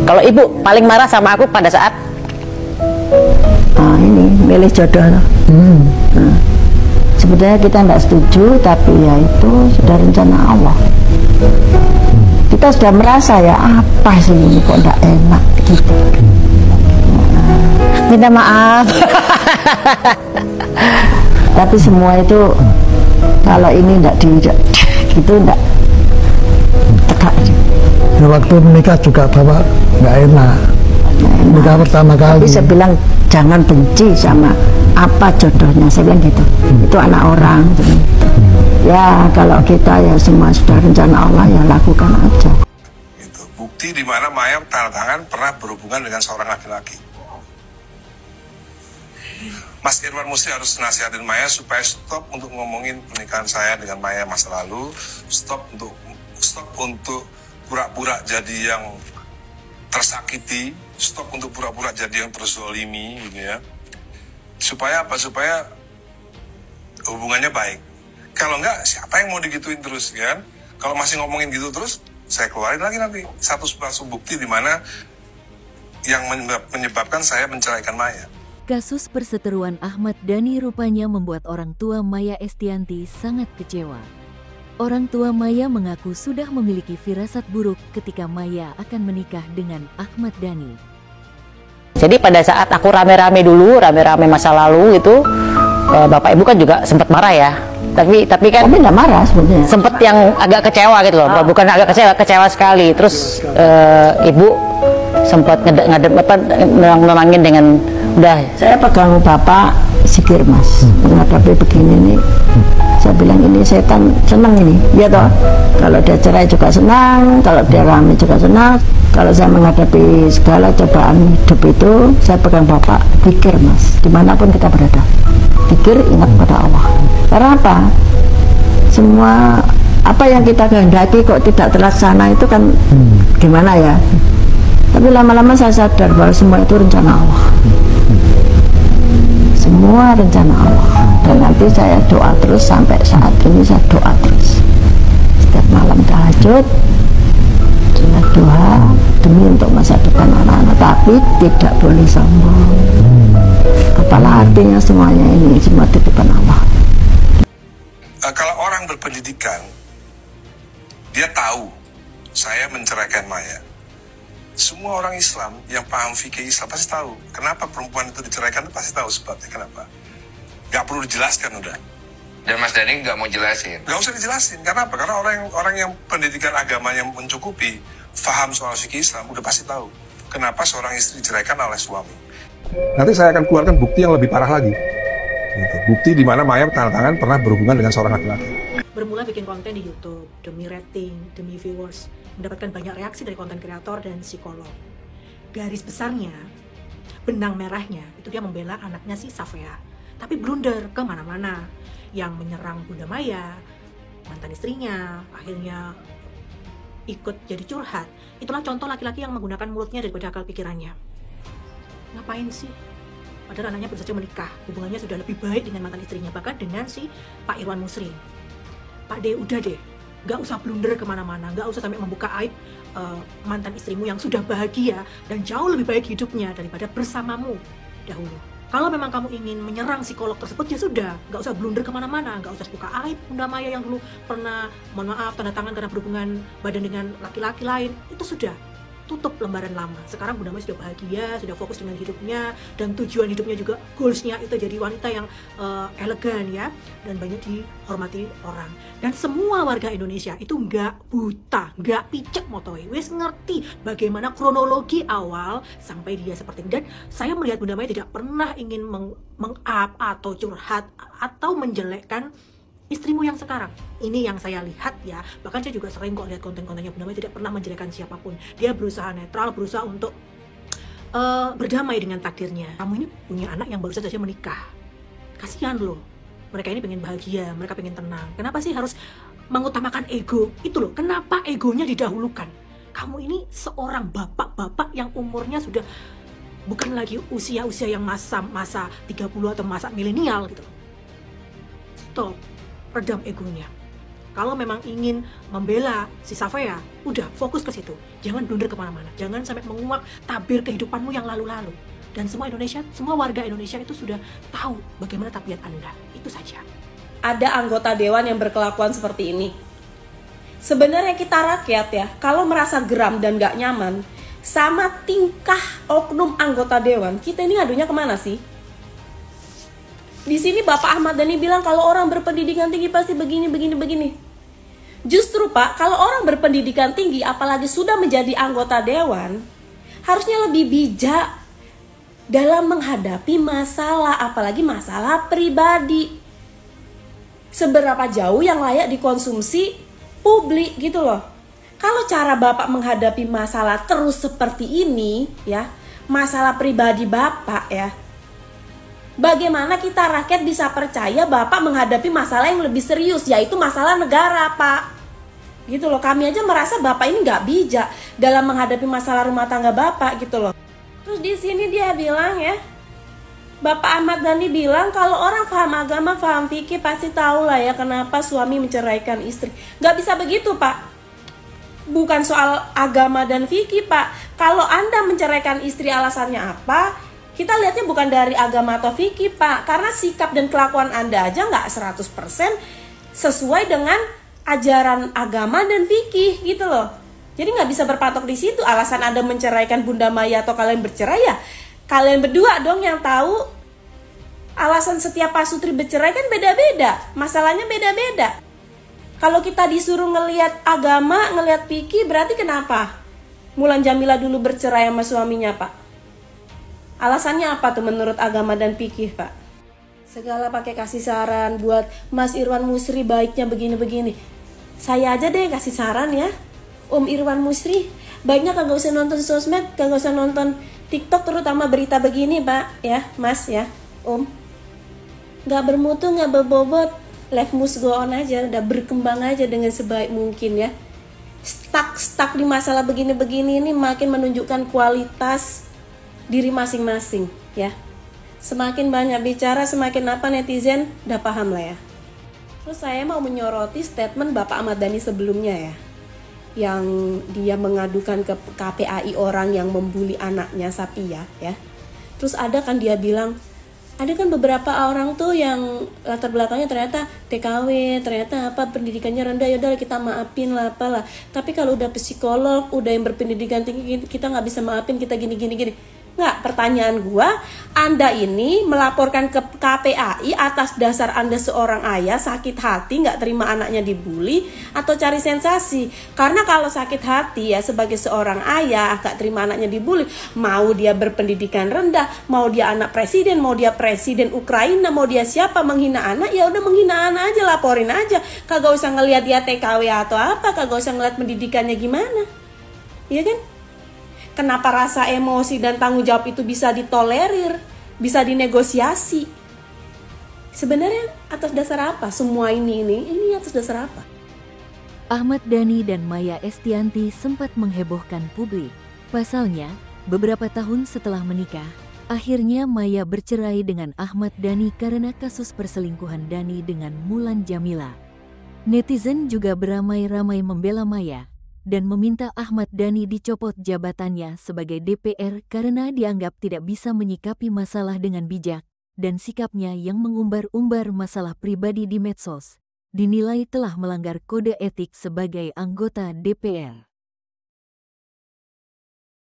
Kalau ibu paling marah sama aku pada saat ini milih jodoh. Nah, sebenarnya kita tidak setuju, tapi ya itu sudah rencana Allah. Kita sudah merasa ya apa sih ini kok tidak enak gitu. minta maaf. Tapi semua itu kalau ini tidak gitu tidak tegak. Ya, waktu menikah juga bapak nggak enak. Menikah pertama kali. Tapi saya bilang jangan benci sama apa jodohnya, saya bilang gitu. Itu anak orang. Gitu. Ya kalau kita ya semua sudah rencana Allah ya lakukan aja. Itu bukti di mana Maya tanda tangan pernah berhubungan dengan seorang laki-laki. Mas Irwan Musri harus nasihatin Maya supaya stop untuk ngomongin pernikahan saya dengan Maya masa lalu, stop untuk pura-pura jadi yang tersakiti, stop untuk pura-pura jadi yang terzolimi, gitu ya. Supaya apa? Supaya hubungannya baik. Kalau enggak, siapa yang mau digituin terus, kan? Kalau masih ngomongin gitu terus, saya keluarin lagi nanti satu bukti di mana yang menyebabkan saya menceraikan Maya. Kasus perseteruan Ahmad Dhani rupanya membuat orang tua Maya Estianty sangat kecewa. Orang tua Maya mengaku sudah memiliki firasat buruk ketika Maya akan menikah dengan Ahmad Dhani. Jadi pada saat aku rame-rame masa lalu itu, bapak ibu kan juga sempat marah ya. Tapi kan nggak marah sebenarnya. Sempat yang agak kecewa gitu loh, bukan agak kecewa sekali. Terus ibu sempat memangin dengan udah. Saya pegang bapak sikir mas, menghadapi begini nih. Saya bilang ini setan senang ini, ya toh. Kalau dia cerai juga senang, kalau dia rame juga senang. Kalau saya menghadapi segala cobaan hidup itu, saya pegang bapak, pikir mas, dimanapun kita berada, pikir ingat pada Allah. Karena apa? Semua apa yang kita kehendaki kok tidak terlaksana itu kan gimana ya? Tapi lama-lama saya sadar bahwa semua itu rencana Allah. Semua rencana Allah. Dan nanti saya doa terus sampai saat ini saya doa terus. Setiap malam tahajud, saya doa demi untuk masa depan anak-anak. Tapi tidak boleh sombong. Apalah artinya semuanya ini semua titipan Allah. Kalau orang berpendidikan, dia tahu saya menceraikan Maya. Semua orang Islam yang paham fikih Islam pasti tahu kenapa perempuan itu diceraikan, pasti tahu sebabnya kenapa. Gak perlu dijelaskan udah. Dan Mas Dhani nggak mau jelasin. Gak usah dijelasin. Karena apa? Karena orang yang pendidikan agama yang mencukupi, paham soal fikih Islam, udah pasti tahu kenapa seorang istri diceraikan oleh suami. Nanti saya akan keluarkan bukti yang lebih parah lagi. Gitu. Bukti di mana Maya tanda tangan pernah berhubungan dengan seorang laki-laki. Bermula bikin konten di YouTube demi rating, demi viewers, mendapatkan banyak reaksi dari konten kreator dan psikolog. Garis besarnya, benang merahnya, itu dia membela anaknya si Safea. Tapi blunder kemana-mana, yang menyerang Bunda Maya, mantan istrinya, akhirnya ikut jadi curhat. Itulah contoh laki-laki yang menggunakan mulutnya daripada akal pikirannya. Ngapain sih? Padahal anaknya baru saja menikah, hubungannya sudah lebih baik dengan mantan istrinya, bahkan dengan si Pak Irwan Musri. Pak D, udah deh, gak usah blunder kemana-mana, gak usah sampai membuka aib mantan istrimu yang sudah bahagia dan jauh lebih baik hidupnya daripada bersamamu dahulu. Kalau memang kamu ingin menyerang psikolog tersebut, ya sudah, gak usah blunder kemana-mana, gak usah buka aib Bunda Maya yang dulu pernah, mohon maaf, tanda tangan karena berhubungan badan dengan laki-laki lain, itu sudah. Tutup lembaran lama. Sekarang Bunda Maya sudah bahagia, sudah fokus dengan hidupnya, dan tujuan hidupnya juga, goalsnya itu jadi wanita yang elegan ya, dan banyak dihormati orang. Dan semua warga Indonesia itu nggak buta, nggak picek motoy, wes ngerti bagaimana kronologi awal sampai dia seperti ini. Dan saya melihat Bunda Maya tidak pernah ingin meng-up atau curhat atau menjelekkan istrimu yang sekarang. Ini yang saya lihat ya. Bahkan saya juga sering kok lihat konten-kontennya Bunda Maya, tidak pernah menjelekan siapapun. Dia berusaha netral, berusaha untuk berdamai dengan takdirnya. Kamu ini punya anak yang baru saja menikah. Kasihan loh. Mereka ini pengen bahagia, mereka pengen tenang. Kenapa sih harus mengutamakan ego? Itu loh, kenapa egonya didahulukan? Kamu ini seorang bapak-bapak yang umurnya sudah bukan lagi usia-usia yang masa 30 atau masa milenial gitu. Stop. Redam egonya. Kalau memang ingin membela si Safea, udah fokus ke situ. Jangan blunder kemana-mana. Jangan sampai menguak tabir kehidupanmu yang lalu-lalu. Dan semua warga Indonesia itu sudah tahu bagaimana tabiat Anda. Itu saja. Ada anggota dewan yang berkelakuan seperti ini. Sebenarnya kita rakyat ya, kalau merasa geram dan gak nyaman sama tingkah oknum anggota dewan, kita ini ngadunya kemana sih? Di sini Bapak Ahmad Dhani bilang kalau orang berpendidikan tinggi pasti begini. Justru Pak, kalau orang berpendidikan tinggi apalagi sudah menjadi anggota dewan, harusnya lebih bijak dalam menghadapi masalah, apalagi masalah pribadi. Seberapa jauh yang layak dikonsumsi publik gitu loh. Kalau cara Bapak menghadapi masalah terus seperti ini ya, masalah pribadi Bapak ya, bagaimana kita rakyat bisa percaya Bapak menghadapi masalah yang lebih serius, yaitu masalah negara, Pak? Gitu loh, kami aja merasa Bapak ini nggak bijak dalam menghadapi masalah rumah tangga Bapak gitu loh. Terus di sini dia bilang ya, Bapak Ahmad Dhani bilang kalau orang paham agama, paham fikih pasti tahu lah ya kenapa suami menceraikan istri. Nggak bisa begitu, Pak. Bukan soal agama dan fikih, Pak. Kalau Anda menceraikan istri alasannya apa, kita lihatnya bukan dari agama atau fikih, Pak. Karena sikap dan kelakuan Anda aja nggak 100% sesuai dengan ajaran agama dan fikih gitu loh. Jadi nggak bisa berpatok di situ. Alasan Anda menceraikan Bunda Maya atau kalian bercerai ya kalian berdua dong yang tahu. Alasan setiap pasutri bercerai kan beda-beda. Masalahnya beda-beda. Kalau kita disuruh ngelihat agama, ngelihat fikih, berarti kenapa Mulan Jamila dulu bercerai sama suaminya, Pak? Alasannya apa tuh menurut agama dan fikih, Pak? Segala pakai kasih saran buat Mas Irwan Musri baiknya begini-begini. Saya aja deh kasih saran ya. Om Irwan Musri, baiknya kagak usah nonton sosmed, kagak usah nonton TikTok terutama berita begini, Pak, ya, Mas ya, Om. Nggak bermutu, nggak berbobot, life must go on aja, udah berkembang aja dengan sebaik mungkin ya. Stuck di masalah begini-begini ini makin menunjukkan kualitas diri masing-masing ya. Semakin banyak bicara, semakin apa netizen udah paham lah ya. Terus saya mau menyoroti statement Bapak Ahmad Dhani sebelumnya ya, yang dia mengadukan ke KPAI orang yang membuli anaknya Sapia ya. Terus ada kan dia bilang, ada kan beberapa orang tuh yang latar belakangnya ternyata TKW, ternyata apa pendidikannya rendah, ya udah kita maafin lah apalah. Tapi kalau udah psikolog, udah yang berpendidikan tinggi kita nggak bisa maafin, kita gini. Nggak, pertanyaan gua, Anda ini melaporkan ke KPAI atas dasar Anda seorang ayah sakit hati nggak terima anaknya dibully atau cari sensasi? Karena kalau sakit hati ya sebagai seorang ayah nggak terima anaknya dibully, mau dia berpendidikan rendah, mau dia anak presiden, mau dia presiden Ukraina, mau dia siapa menghina anak, ya udah menghina anak aja, laporin aja. Kagak usah ngelihat dia TKW atau apa, kagak usah ngelihat pendidikannya gimana. Iya kan? Kenapa rasa emosi dan tanggung jawab itu bisa ditolerir, bisa dinegosiasi? Sebenarnya atas dasar apa semua ini atas dasar apa? Ahmad Dhani dan Maya Estianty sempat menghebohkan publik. Pasalnya, beberapa tahun setelah menikah, akhirnya Maya bercerai dengan Ahmad Dhani karena kasus perselingkuhan Dhani dengan Mulan Jamila. Netizen juga beramai-ramai membela Maya dan meminta Ahmad Dhani dicopot jabatannya sebagai DPR karena dianggap tidak bisa menyikapi masalah dengan bijak, dan sikapnya yang mengumbar-umbar masalah pribadi di medsos dinilai telah melanggar kode etik sebagai anggota DPR.